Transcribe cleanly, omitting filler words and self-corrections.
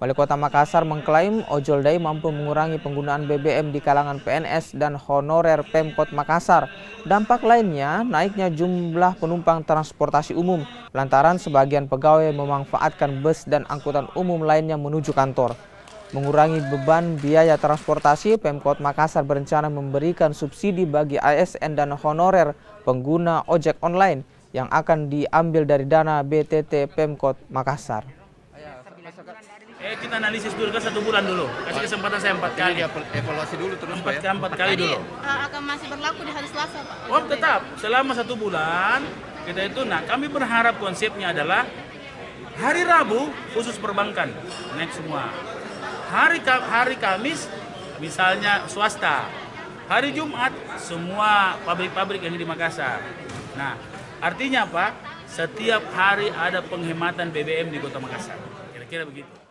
Wali Kota Makassar mengklaim ojol dai mampu mengurangi penggunaan BBM di kalangan PNS dan honorer Pemkot Makassar. Dampak lainnya, naiknya jumlah penumpang transportasi umum lantaran sebagian pegawai memanfaatkan bus dan angkutan umum lainnya menuju kantor. Mengurangi beban biaya transportasi, Pemkot Makassar berencana memberikan subsidi bagi ASN dan honorer pengguna ojek online yang akan diambil dari dana BTT Pemkot Makassar. Kita analisis dulu kan 1 bulan dulu, kasih kesempatan saya 4 kali. Evaluasi dulu terus Pak ya? 4 kali dulu. Akan masih berlaku di hari Selasa Pak? Oh tetap, selama 1 bulan kita itu, kami berharap konsepnya adalah hari Rabu khusus perbankan, naik semua. Hari Kamis misalnya swasta, hari Jumat semua pabrik-pabrik yang di Makassar. Nah artinya apa? Setiap hari ada penghematan BBM di Kota Makassar, kira-kira begitu.